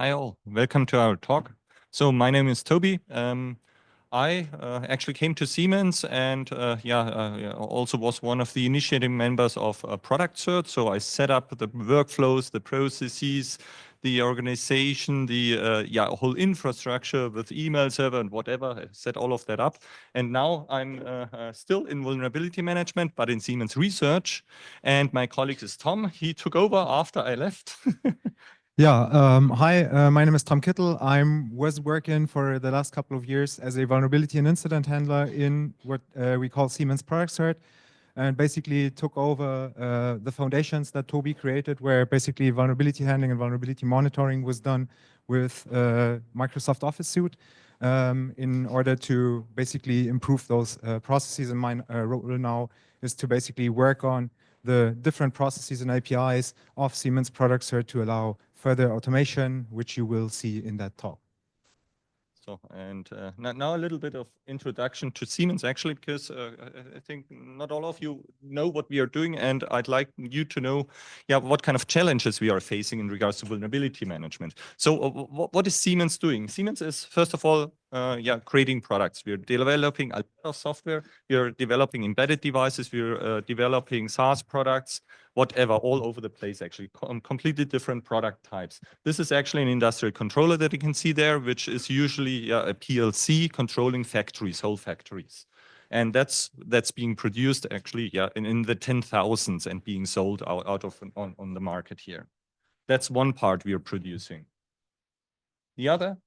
Hi all, welcome to our talk. So my name is Toby. I actually came to Siemens and also was one of the initiating members of ProductCERT. So I set up the workflows, the processes, the organization, the whole infrastructure with email server and whatever. I set all of that up. And now I'm still in vulnerability management, but in Siemens research. And my colleague is Tom. He took over after I left. Hi, my name is Tom Kittel. I was working for the last couple of years as a vulnerability and incident handler in what we call Siemens ProductCERT, and basically took over the foundations that Toby created, where basically vulnerability handling and vulnerability monitoring was done with Microsoft Office suite in order to basically improve those processes. And my role now is to basically work on the different processes and APIs of Siemens ProductCERT to allow further automation, which you will see in that talk. So, and now a little bit of introduction to Siemens, actually, because I think not all of you know what we are doing, and I'd like you to know, what kind of challenges we are facing in regards to vulnerability management. So, what is Siemens doing? Siemens is, first of all, creating products. We're developing a lot of software. We're developing embedded devices. We're developing SaaS products, whatever, all over the place, actually, completely different product types. This is actually an industrial controller that you can see there, which is usually a PLC controlling factories, whole factories. And that's being produced actually, in the 10,000s and being sold out of on the market here. That's one part we are producing. The other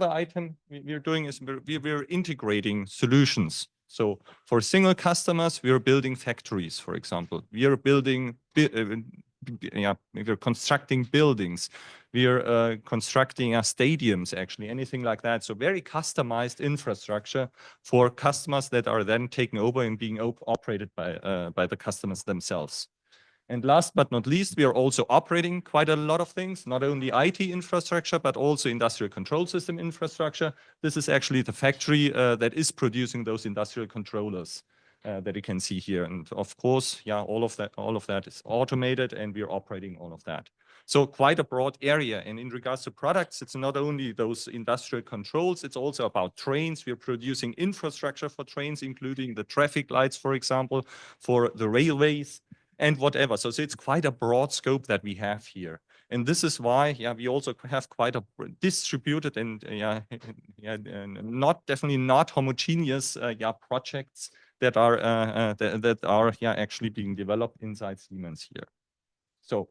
item we're doing is we're integrating solutions. So for single customers, we are building factories, for example. We are building, we're constructing buildings. We are constructing stadiums, actually, anything like that. So very customized infrastructure for customers that are then taken over and being operated by the customers themselves. And last but not least, we are also operating quite a lot of things, not only IT infrastructure, but also industrial control system infrastructure. This is actually the factory that is producing those industrial controllers that you can see here. And of course, all of that is automated, and we are operating all of that. So quite a broad area. And in regards to products, it's not only those industrial controls, it's also about trains. We are producing infrastructure for trains, including the traffic lights, for example, for the railways, and whatever. So it's quite a broad scope that we have here. And this is why, we also have quite a distributed and definitely not homogeneous projects that are actually being developed inside Siemens here. So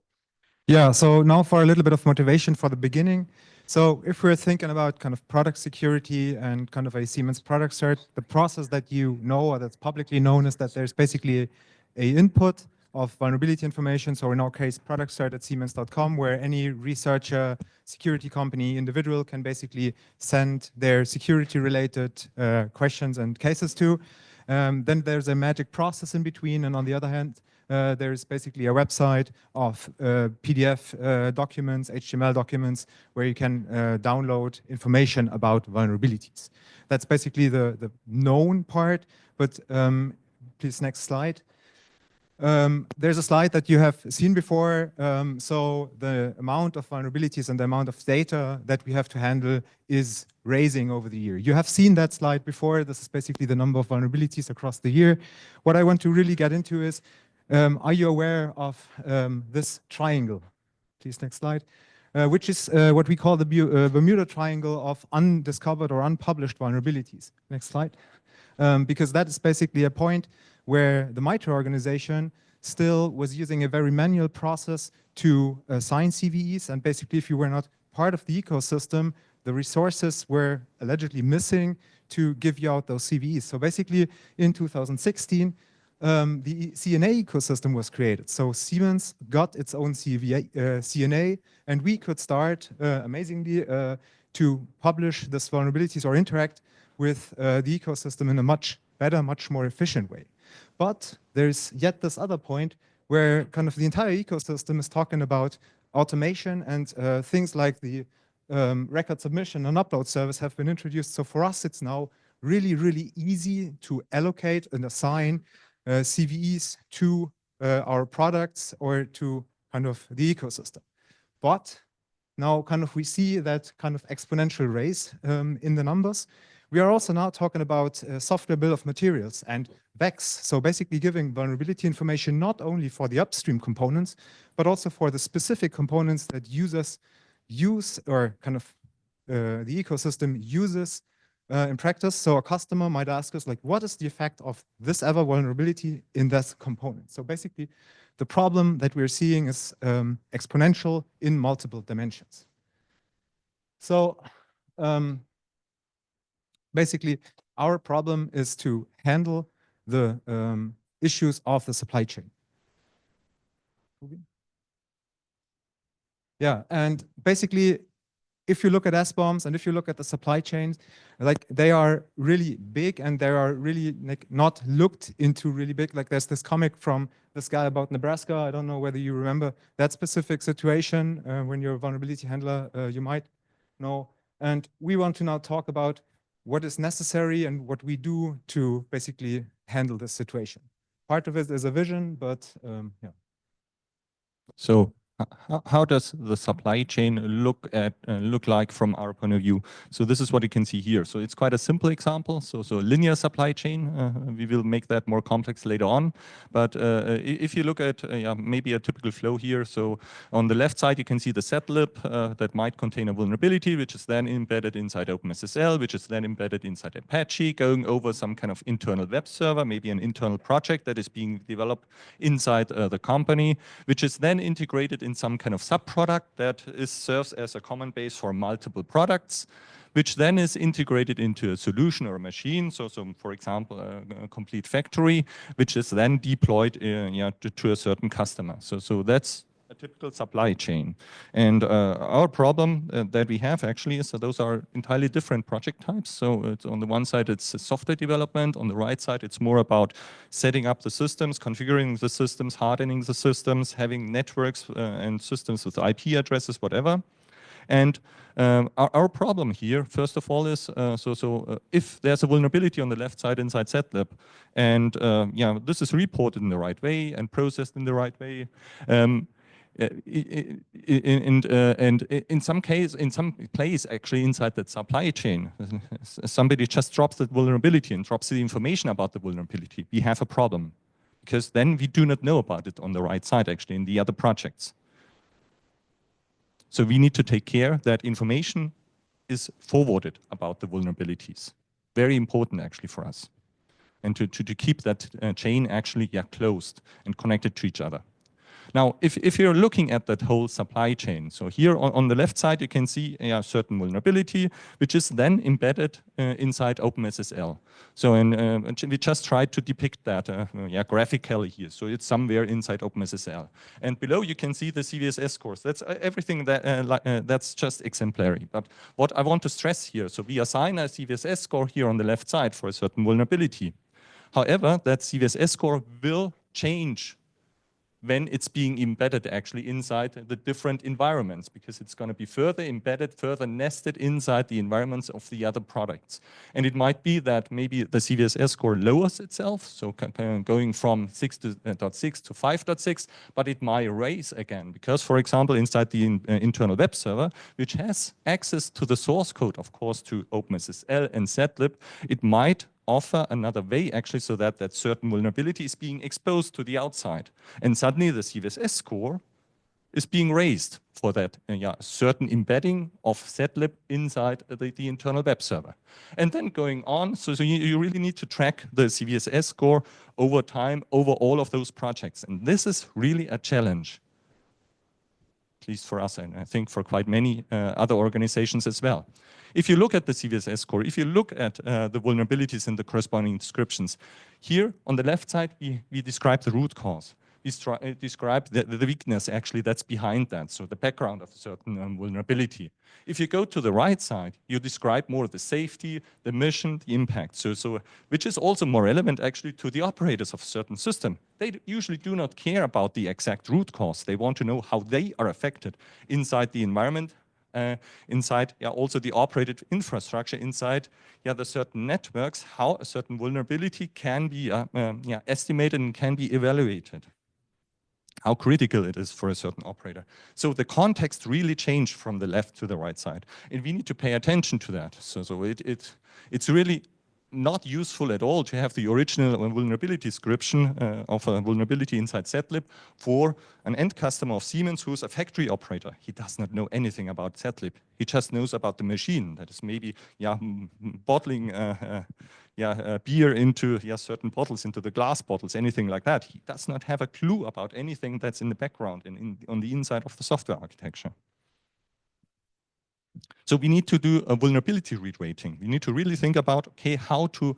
so now for a little bit of motivation for the beginning. So if we're thinking about kind of product security and kind of a Siemens ProductCERT, the process that you know or that's publicly known is that there's basically a input of vulnerability information. So in our case, ProductCERT@siemens.com, where any researcher, security company, individual can basically send their security-related questions and cases to. Then there's a magic process in between, and on the other hand, there's basically a website of PDF documents, HTML documents, where you can download information about vulnerabilities. That's basically the known part, but please, next slide. There's a slide that you have seen before. So the amount of vulnerabilities and the amount of data that we have to handle is raising over the year. You have seen that slide before. This is basically the number of vulnerabilities across the year. What I want to really get into is, are you aware of this triangle? Please, next slide. Which is what we call the Bermuda Triangle of undiscovered or unpublished vulnerabilities. Next slide. Because that is basically a point where the MITRE organization still was using a very manual process to assign CVEs. And basically, if you were not part of the ecosystem, the resources were allegedly missing to give you out those CVEs. So basically, in 2016, the CNA ecosystem was created. So Siemens got its own CNA, and we could start, amazingly, to publish these vulnerabilities or interact with the ecosystem in a much better, much more efficient way. But there's yet this other point where kind of the entire ecosystem is talking about automation, and things like the record submission and upload service have been introduced. So for us, it's now really, really easy to allocate and assign CVEs to our products or to kind of the ecosystem. But now kind of we see that kind of exponential raise in the numbers. We are also now talking about software bill of materials and VEX. So basically giving vulnerability information not only for the upstream components, but also for the specific components that users use, or kind of the ecosystem uses in practice. So a customer might ask us, like, what is the effect of this ever vulnerability in this component? So basically, the problem that we're seeing is exponential in multiple dimensions. So basically, our problem is to handle the issues of the supply chain. Yeah, and basically, if you look at SBOMs and if you look at the supply chains, like they are really big and they are really like not looked into really big. Like there's this comic from this guy about Nebraska. I don't know whether you remember that specific situation when you're a vulnerability handler, you might know. And we want to now talk about what is necessary and what we do to basically handle this situation. Part of it is a vision, but yeah. So how does the supply chain look like from our point of view? So this is what you can see here. So it's quite a simple example. So linear supply chain. We will make that more complex later on. But if you look at maybe a typical flow here. So on the left side, you can see the setlib that might contain a vulnerability, which is then embedded inside OpenSSL, which is then embedded inside Apache, going over some kind of internal web server, maybe an internal project that is being developed inside the company, which is then integrated in some kind of sub-product that serves as a common base for multiple products, which then is integrated into a solution or a machine. So for example, a complete factory, which is then deployed to a certain customer. So that's a typical supply chain. And our problem that we have actually is that those are entirely different project types. So it's, on the one side, it's software development. On the right side, it's more about setting up the systems, configuring the systems, hardening the systems, having networks and systems with IP addresses, whatever. And our problem here, first of all, is if there's a vulnerability on the left side inside setlib, and this is reported in the right way and processed in the right way, and in some place actually inside that supply chain, somebody just drops that vulnerability and drops the information about the vulnerability. We have a problem, because then we do not know about it on the right side actually in the other projects. So we need to take care that information is forwarded about the vulnerabilities. Very important actually for us. And to keep that chain actually closed and connected to each other. Now, if you're looking at that whole supply chain, so here on the left side, you can see a certain vulnerability, which is then embedded inside OpenSSL. So we just tried to depict that graphically here. So it's somewhere inside OpenSSL. And below, you can see the CVSS scores. That's everything that's just exemplary. But what I want to stress here, so we assign a CVSS score here on the left side for a certain vulnerability. However, that CVSS score will change when it's being embedded actually inside the different environments, because it's going to be further embedded, further nested inside the environments of the other products. And it might be that maybe the CVSS score lowers itself, so going from 6.6 to 5.6, but it might raise again, because, for example, inside the internal web server, which has access to the source code, of course, to OpenSSL and setlib, it might offer another way actually, so that certain vulnerability is being exposed to the outside. And suddenly the CVSS score is being raised for that certain embedding of setlib inside the internal web server. And then going on, so you really need to track the CVSS score over time, over all of those projects. And this is really a challenge, at least for us, and I think for quite many other organizations as well. If you look at the CVSS score, if you look at the vulnerabilities in the corresponding descriptions, here on the left side, we describe the root cause. We describe the weakness actually that's behind that, so the background of a certain vulnerability. If you go to the right side, you describe more the safety, the mission, the impact, so which is also more relevant actually to the operators of a certain system. They usually do not care about the exact root cause. They want to know how they are affected inside the environment, inside also the operated infrastructure, inside the certain networks, how a certain vulnerability can be estimated and can be evaluated. how critical it is for a certain operator. So the context really changed from the left to the right side, and we need to pay attention to that. So it's really not useful at all to have the original vulnerability description of a vulnerability inside ZLib for an end customer of Siemens who's a factory operator. He does not know anything about ZLib. He just knows about the machine that is maybe bottling beer into certain bottles, into the glass bottles, anything like that. He does not have a clue about anything that's in the background and on the inside of the software architecture. So we need to do a vulnerability read rating. We need to really think about, okay, how to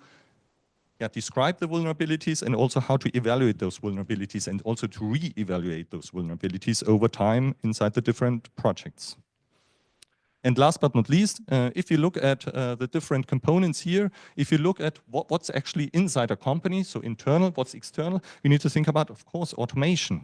describe the vulnerabilities and also how to evaluate those vulnerabilities and also to re-evaluate those vulnerabilities over time inside the different projects. And last but not least, if you look at the different components here, if you look at what's actually inside a company, so internal, what's external, we need to think about, of course, automation.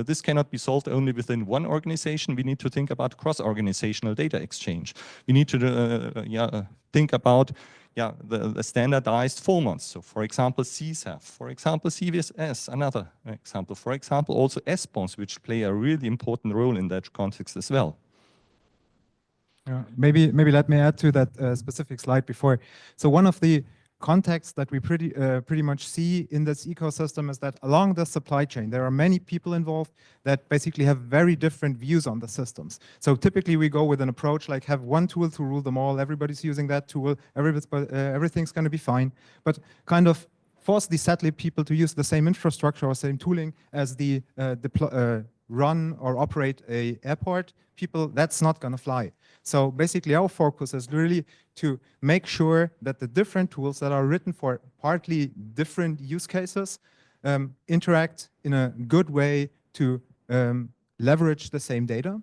This cannot be solved only within one organization. We need to think about cross-organizational data exchange. We need to think about the standardized formats. So for example, CSAF, for example, CVSS, another example. For example, also SBOMs, which play a really important role in that context as well. Maybe let me add to that specific slide before. So one of the contexts that we pretty much see in this ecosystem is that along the supply chain, there are many people involved that basically have very different views on the systems. So typically we go with an approach like have one tool to rule them all, everybody's using that tool, everything's going to be fine, but kind of force the ZLib people to use the same infrastructure or same tooling as the run or operate a airport people, that's not going to fly. So basically our focus is really to make sure that the different tools that are written for partly different use cases interact in a good way to leverage the same data.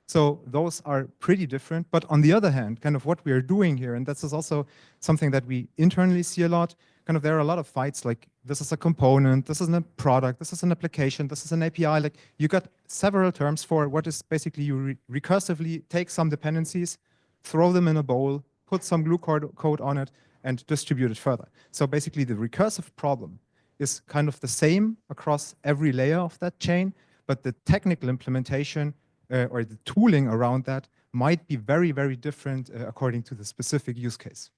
So those are pretty different, but on the other hand, kind of what we are doing here, and this is also something that we internally see a lot, kind of there are a lot of fights like this is a component, this is a product, this is an application, this is an API, like you got several terms for what is basically you recursively take some dependencies, throw them in a bowl, put some glue code on it and distribute it further. So basically the recursive problem is kind of the same across every layer of that chain, but the technical implementation or the tooling around that might be very, very different according to the specific use case.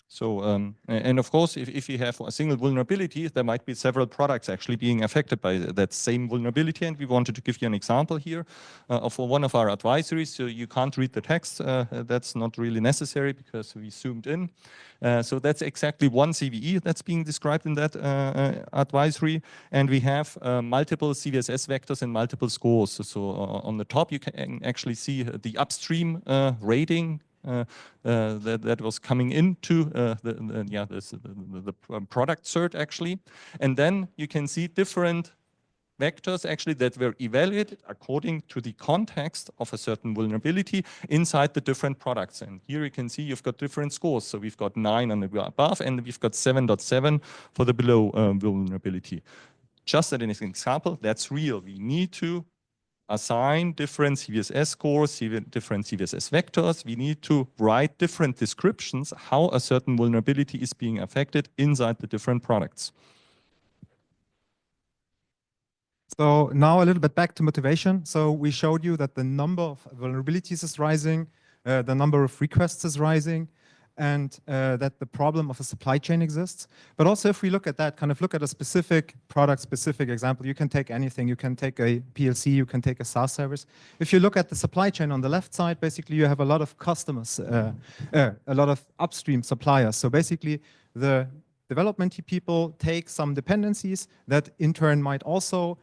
So, and of course, if you have a single vulnerability, there might be several products actually being affected by that same vulnerability. And we wanted to give you an example here of one of our advisories. So you can't read the text. That's not really necessary because we zoomed in. So that's exactly one CVE that's being described in that advisory. And we have multiple CVSS vectors and multiple scores. So on the top, you can actually see the upstream rating that was coming into the product cert actually. And then you can see different vectors actually that were evaluated according to the context of a certain vulnerability inside the different products. And here you can see you've got different scores. So we've got 9 on the above and we've got 7.7 for the below vulnerability. Just as an example, that's real. We need to assign different CVSS scores, different CVSS vectors. We need to write different descriptions how a certain vulnerability is being affected inside the different products. So now a little bit back to motivation. So we showed you that the number of vulnerabilities is rising, the number of requests is rising, and that the problem of a supply chain exists. But also if we look at that, kind of look at a specific product, specific example, you can take anything. You can take a PLC, you can take a SaaS service. If you look at the supply chain on the left side, basically you have a lot of customers, a lot of upstream suppliers. So basically the development people take some dependencies that in turn might also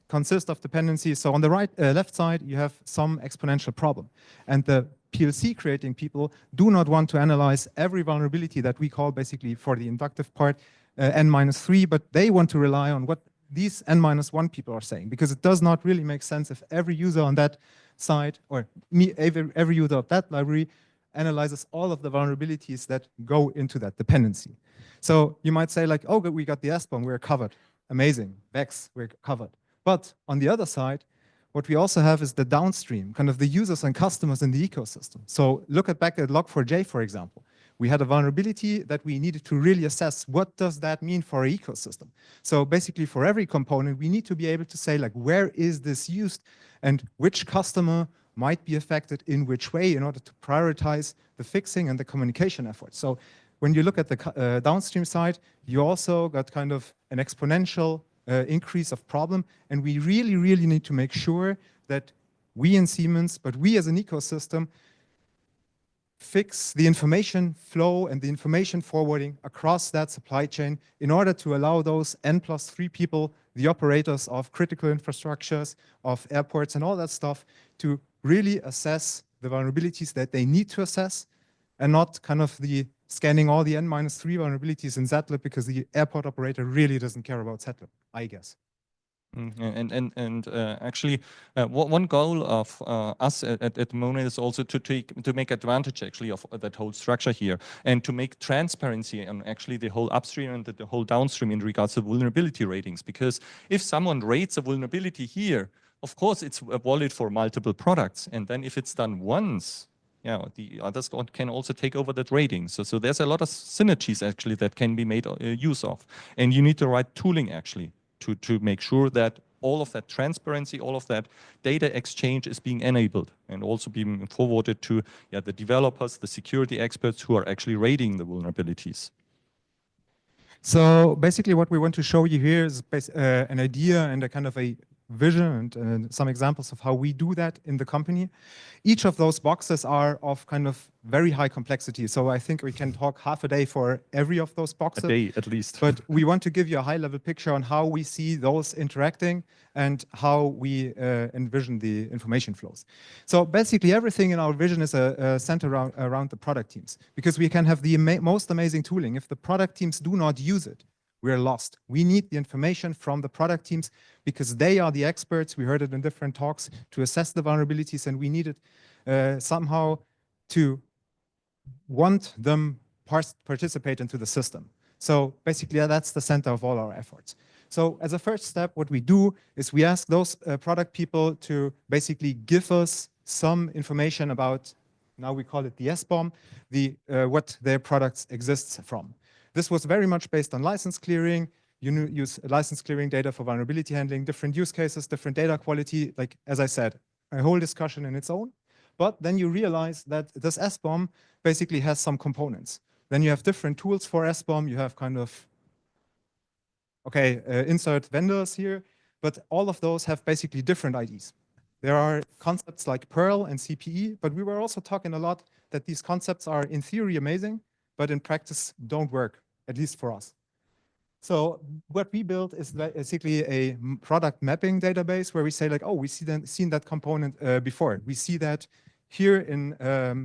consist of dependencies. So on the left side, you have some exponential problem. And the PLC creating people do not want to analyze every vulnerability that we call basically for the inductive part n-3, but they want to rely on what these n-1 people are saying, because it does not really make sense if every user on that side or every user of that library analyzes all of the vulnerabilities that go into that dependency. So you might say like, oh, we got the SBOM, we're covered. Amazing, VEX, we're covered. But on the other side, what we also have is the downstream, kind of the users and customers in the ecosystem. So look back at Log4j, for example. we had a vulnerability that we needed to really assess what does that mean for our ecosystem. So basically for every component, we need to be able to say like, where is this used and which customer might be affected in which way in order to prioritize the fixing and the communication efforts. So when you look at the downstream side, you also got kind of an exponential increase of problem. And we really, really need to make sure that we in Siemens, but we as an ecosystem, fix the information flow and the information forwarding across that supply chain in order to allow those N+3 people, the operators of critical infrastructures, of airports and all that stuff, to really assess the vulnerabilities that they need to assess and not kind of the scanning all the N-3 vulnerabilities in ZLib because the airport operator really doesn't care about ZLib, I guess. Actually, one goal of us at the moment is also to make advantage actually of that whole structure here and to make transparency on actually the whole upstream and the whole downstream in regards to vulnerability ratings. Because if someone rates a vulnerability here, of course it's valid for multiple products, and then if it's done once, yeah, the others can also take over that rating. So there's a lot of synergies actually that can be made use of, and you need the right tooling actually to make sure that all of that transparency, all of that data exchange is being enabled and also being forwarded to the developers, the security experts who are actually rating the vulnerabilities. So basically what we want to show you here is an idea and a kind of a vision and some examples of how we do that in the company. Each of those boxes are of kind of very high complexity. So I think we can talk half a day for every of those boxes. A day at least. But we want to give you a high level picture on how we see those interacting and how we envision the information flows. So basically everything in our vision is centered around the product teams, because we can have the most amazing tooling. If the product teams do not use it, we're lost. We need the information from the product teams because they are the experts. We heard it in different talks to assess the vulnerabilities, and we need it somehow to want them participate into the system. So basically that's the center of all our efforts. So as a first step, what we do is we ask those product people to basically give us some information about, now we call it the SBOM, what their products exists from. This was very much based on license clearing. You use license clearing data for vulnerability handling, different use cases, different data quality. Like, as I said, a whole discussion in its own. But then you realize that this SBOM basically has some components. Then you have different tools for SBOM. You have kind of, insert vendors here, but all of those have basically different IDs. There are concepts like Perl and CPE, but we were also talking a lot that these concepts are in theory amazing, but in practice don't work, at least for us. So what we built is basically a product mapping database where we say like, oh, we seen that component before. We see that here in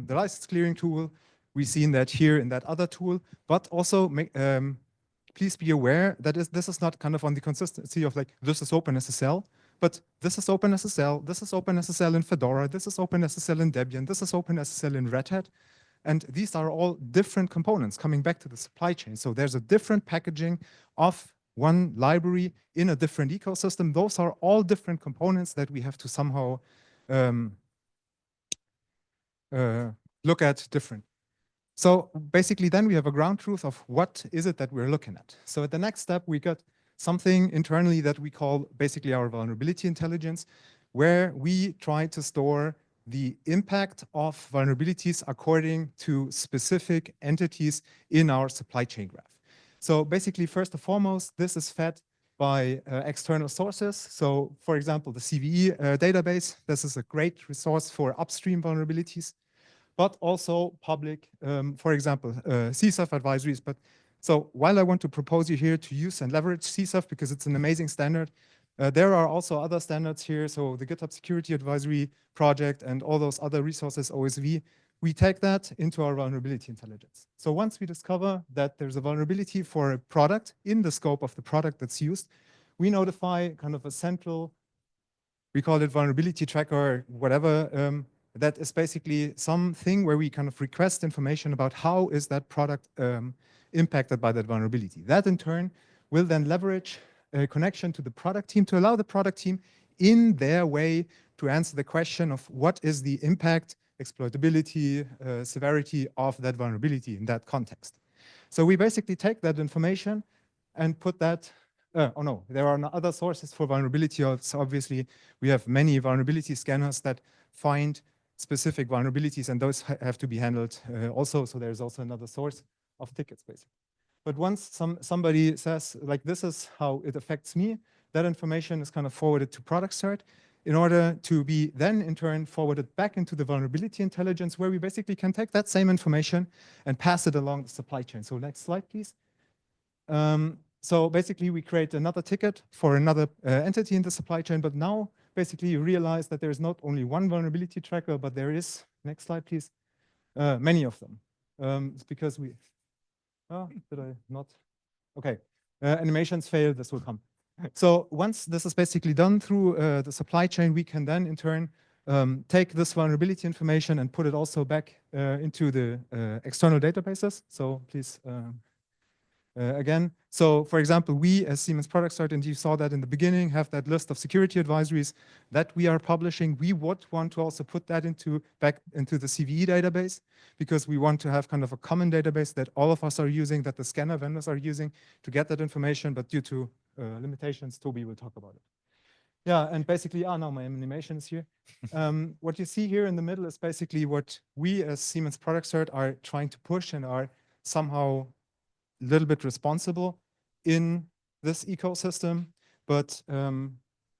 the license clearing tool. We've seen that here in that other tool, but also please be aware that this is not kind of on the consistency of like, this is OpenSSL, but this is OpenSSL, this is OpenSSL in Fedora, this is OpenSSL in Debian, this is OpenSSL in Red Hat. And these are all different components coming back to the supply chain. So there's a different packaging of one library in a different ecosystem. Those are all different components that we have to somehow look at different. So basically then we have a ground truth of what is it that we're looking at. So at the next step, we got something internally that we call basically our vulnerability intelligence, where we try to store the impact of vulnerabilities according to specific entities in our supply chain graph. So basically, first and foremost, this is fed by external sources. So for example, the CVE database, this is a great resource for upstream vulnerabilities, but also public, for example, CSAF advisories. But so while I want to propose you here to use and leverage CSAF because it's an amazing standard, there are also other standards here. So the GitHub Security Advisory Project and all those other resources, OSV, we take that into our vulnerability intelligence. So once we discover that there's a vulnerability for a product in the scope of the product that's used, we notify kind of a central, we call it vulnerability tracker or whatever, that is basically something where we kind of request information about how is that product impacted by that vulnerability. That in turn will then leverage a connection to the product team to allow the product team in their way to answer the question of what is the impact exploitability, severity of that vulnerability in that context. So we basically take that information and put that, oh no, there are other sources for vulnerability. So obviously, we have many vulnerability scanners that find specific vulnerabilities, and those have to be handled also. So there's also another source of tickets, basically. But once somebody says, like, this is how it affects me, that information is kind of forwarded to ProductCERT in order to be then, in turn, forwarded back into the vulnerability intelligence, where we basically can take that same information and pass it along the supply chain. So next slide, please. So basically, we create another ticket for another entity in the supply chain. But now, basically, you realize that there is not only one vulnerability tracker, but there is, next slide, please, many of them. It's because we, did I not? Okay, animations failed, this will come. So once this is basically done through the supply chain, we can then in turn take this vulnerability information and put it also back into the external databases. So please, again, so for example, we as Siemens ProductCERT, and you saw that in the beginning, have that list of security advisories that we are publishing. We would want to also put that back into the CVE database, because we want to have kind of a common database that all of us are using, that the scanner vendors are using to get that information, but due to limitations, Toby will talk about it. Yeah, and basically, now my animation is here. What you see here in the middle is basically what we as Siemens ProductCERT are trying to push and are somehow a little bit responsible in this ecosystem. But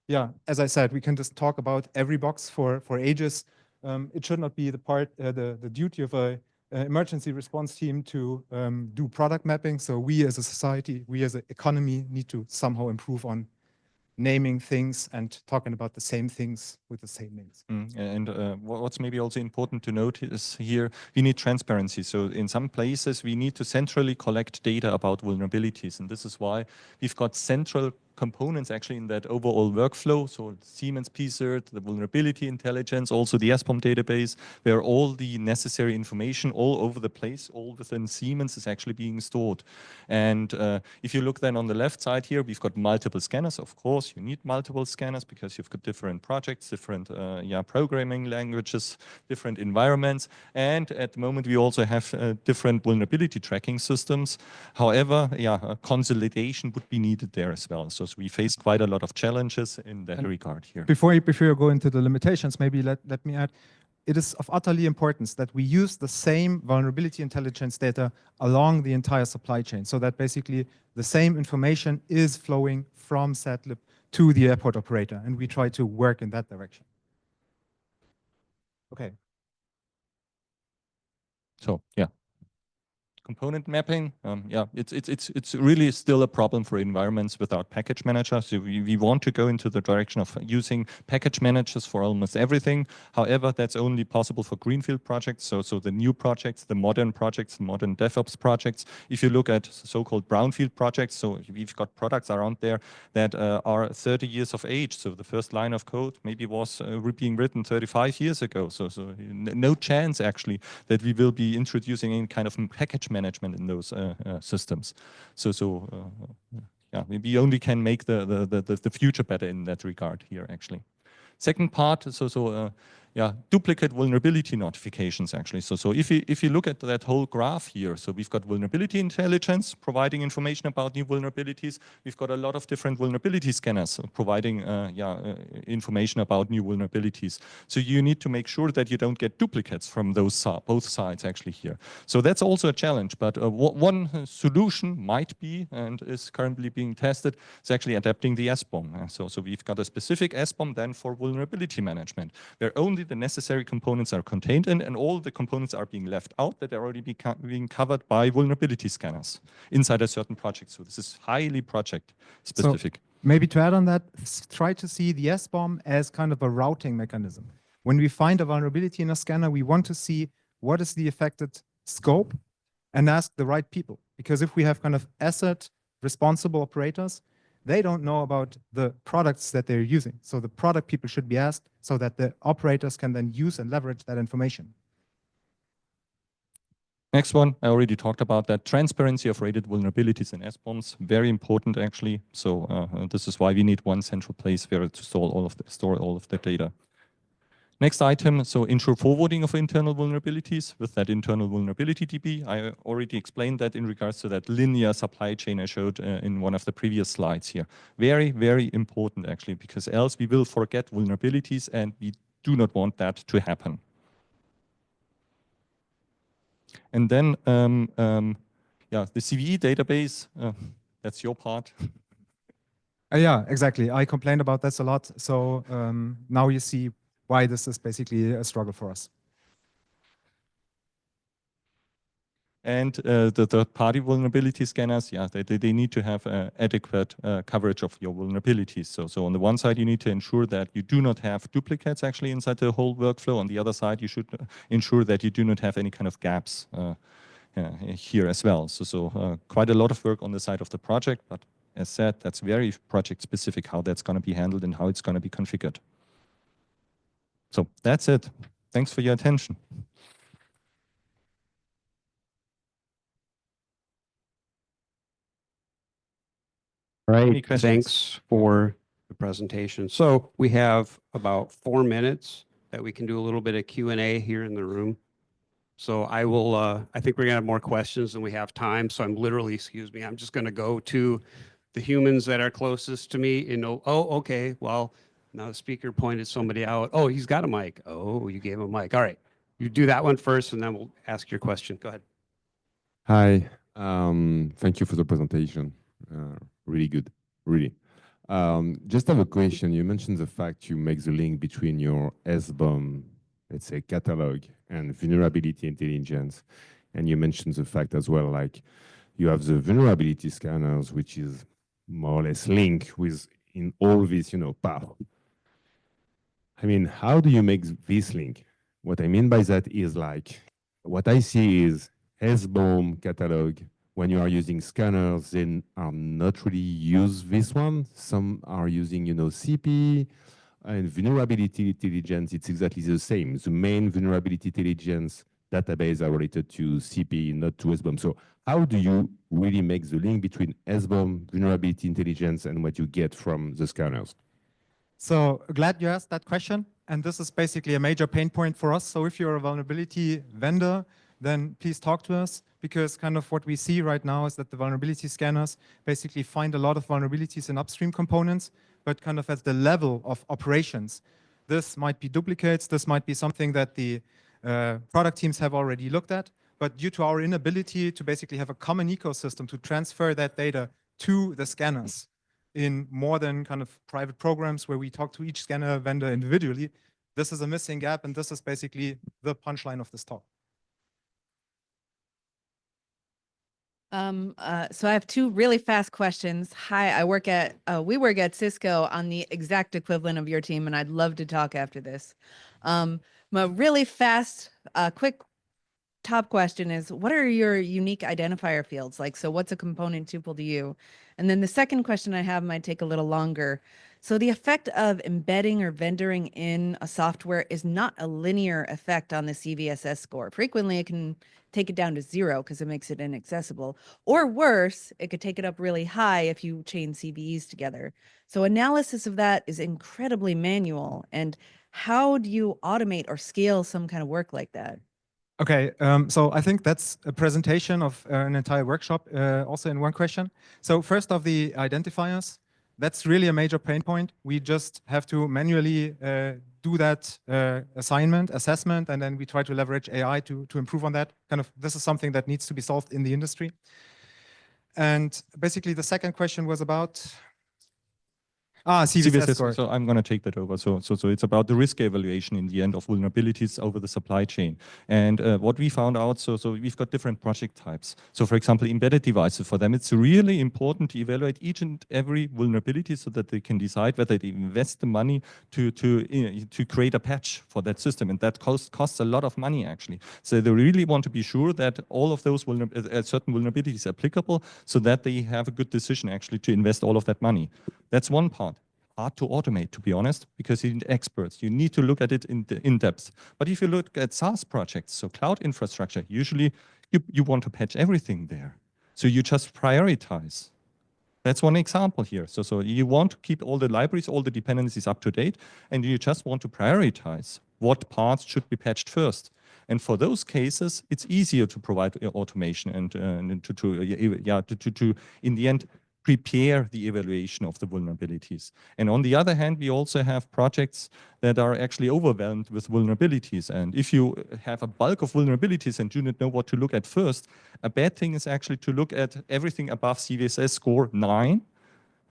yeah, as I said, we can just talk about every box for ages. It should not be the duty of a emergency response team to do product mapping. So we as a society, we as an economy need to somehow improve on naming things and talking about the same things with the same names. And what's maybe also important to note is here, we need transparency. So in some places, we need to centrally collect data about vulnerabilities. And this is why we've got central components actually in that overall workflow. So Siemens PCERT, the vulnerability intelligence, also the SBOM database, where all the necessary information all over the place, all within Siemens, is actually being stored. And if you look then on the left side here, we've got multiple scanners. Of course, you need multiple scanners because you've got different projects, different programming languages, different environments. And at the moment, we also have different vulnerability tracking systems. However, consolidation would be needed there as well. So we face quite a lot of challenges in that regard here. Before you go into the limitations, maybe let me add, it is of utterly importance that we use the same vulnerability intelligence data along the entire supply chain, so that basically the same information is flowing from SATLib to the airport operator, and we try to work in that direction. Okay. So, yeah. Component mapping, it's really still a problem for environments without package managers. So we want to go into the direction of using package managers for almost everything. However, that's only possible for greenfield projects. So the new projects, the modern projects, modern DevOps projects. If you look at so-called brownfield projects, so we've got products around there that are 30 years of age. So the first line of code maybe was being written 35 years ago. So no chance actually that we will be introducing any kind of package management in those systems. Yeah, we only can make the future better in that regard here, actually. Second part, duplicate vulnerability notifications, actually. So if you look at that whole graph here, so we've got vulnerability intelligence providing information about new vulnerabilities. We've got a lot of different vulnerability scanners providing information about new vulnerabilities. So you need to make sure that you don't get duplicates from those both sides actually here. So that's also a challenge. But one solution might be, and is currently being tested, is actually adapting the SBOM. So we've got a specific SBOM then for vulnerability management, where only the necessary components are contained in, and all the components are being left out that are already being covered by vulnerability scanners inside a certain project. So this is highly project specific. So maybe to add on that, try to see the SBOM as kind of a routing mechanism. When we find a vulnerability in a scanner, we want to see what is the affected scope and ask the right people. Because if we have kind of asset responsible operators, they don't know about the products that they're using. So the product people should be asked so that the operators can then use and leverage that information. Next one, I already talked about that. Transparency of rated vulnerabilities in SBOMs, very important actually. So this is why we need one central place where to store all of the data. Next item, so ensure forwarding of internal vulnerabilities with that internal vulnerability DB. I already explained that in regards to that linear supply chain I showed in one of the previous slides here. Very, very important actually, because else we will forget vulnerabilities and we do not want that to happen. And then, yeah, the CVE database, that's your part. Yeah, exactly. I complained about this a lot. So now you see why this is basically a struggle for us. And the third-party vulnerability scanners, yeah, they need to have adequate coverage of your vulnerabilities. So on the one side, you need to ensure that you do not have duplicates actually inside the whole workflow. On the other side, you should ensure that you do not have any kind of gaps here as well. So quite a lot of work on the side of the project, but as said, that's very project specific how that's going to be handled and how it's going to be configured. So that's it. Thanks for your attention. Right, thanks for the presentation. So we have about 4 minutes that we can do a little bit of Q&A here in the room. So I will, I think we're gonna have more questions than we have time. So I'm literally, excuse me, I'm just gonna go to the humans that are closest to me and know, oh, okay, well, now the speaker pointed somebody out. Oh, he's got a mic. Oh, you gave him a mic. All right, you do that one first and then we'll ask your question. Go ahead. Hi, thank you for the presentation. Really good, really. Just have a question. You mentioned the fact you make the link between your SBOM, let's say, catalog and vulnerability intelligence. And you mentioned the fact as well, like you have the vulnerability scanners, which is more or less linked with in all this, path. I mean, how do you make this link? What I mean by that is like, what I see is SBOM catalog. When you are using scanners, then are not really use this one. Some are using, CP and vulnerability intelligence. It's exactly the same. The main vulnerability intelligence database are related to CP, not to SBOM. So how do you really make the link between SBOM, vulnerability intelligence, and what you get from the scanners? So glad you asked that question. And this is basically a major pain point for us. So if you're a vulnerability vendor, then please talk to us, because kind of what we see right now is that the vulnerability scanners basically find a lot of vulnerabilities in upstream components, but kind of at the level of operations. This might be duplicates, this might be something that the product teams have already looked at, but due to our inability to basically have a common ecosystem to transfer that data to the scanners in more than kind of private programs where we talk to each scanner vendor individually, this is a missing gap, and this is basically the punchline of this talk. So I have 2 really fast questions. Hi, we work at Cisco on the exact equivalent of your team, and I'd love to talk after this. My really fast, quick top question is, what are your unique identifier fields? Like, so what's a component tuple to you? And then the second question I have might take a little longer. So the effect of embedding or vendoring in a software is not a linear effect on the CVSS score. Frequently, it can take it down to 0 because it makes it inaccessible. Or worse, it could take it up really high if you chain CVEs together. So analysis of that is incredibly manual. And how do you automate or scale some kind of work like that? Okay, so I think that's a presentation of an entire workshop, also in one question. So first of the identifiers, that's really a major pain point. We just have to manually do that assessment, and then we try to leverage AI to improve on that. Kind of, this is something that needs to be solved in the industry. And basically the second question was about CVSS score. So I'm going to take that over. So it's about the risk evaluation in the end of vulnerabilities over the supply chain. And what we found out, so we've got different project types. So for example, embedded devices, for them, it's really important to evaluate each and every vulnerability so that they can decide whether they invest the money to create a patch for that system. And that costs a lot of money, actually. So they really want to be sure that all of those certain vulnerabilities are applicable so that they have a good decision, actually, to invest all of that money. That's one part. Hard to automate, to be honest, because you need experts. You need to look at it in depth. But if you look at SaaS projects, so cloud infrastructure, usually you want to patch everything there. So you just prioritize. That's one example here. So you want to keep all the libraries, all the dependencies up to date, and you just want to prioritize what parts should be patched first. And for those cases, it's easier to provide automation and to in the end prepare the evaluation of the vulnerabilities. And on the other hand, we also have projects that are actually overwhelmed with vulnerabilities. And if you have a bulk of vulnerabilities and do not know what to look at first, a bad thing is actually to look at everything above CVSS score 9.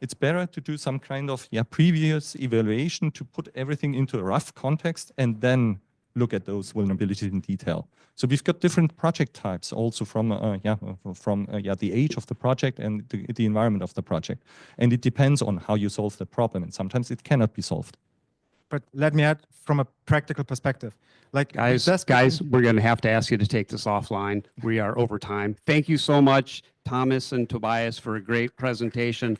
It's better to do some kind of previous evaluation to put everything into a rough context and then look at those vulnerabilities in detail. So we've got different project types also from the age of the project and the environment of the project. And it depends on how you solve the problem. And sometimes it cannot be solved. But let me add from a practical perspective. Like Guys, we're going to have to ask you to take this offline. We are over time. Thank you so much, Thomas and Tobias, for a great presentation.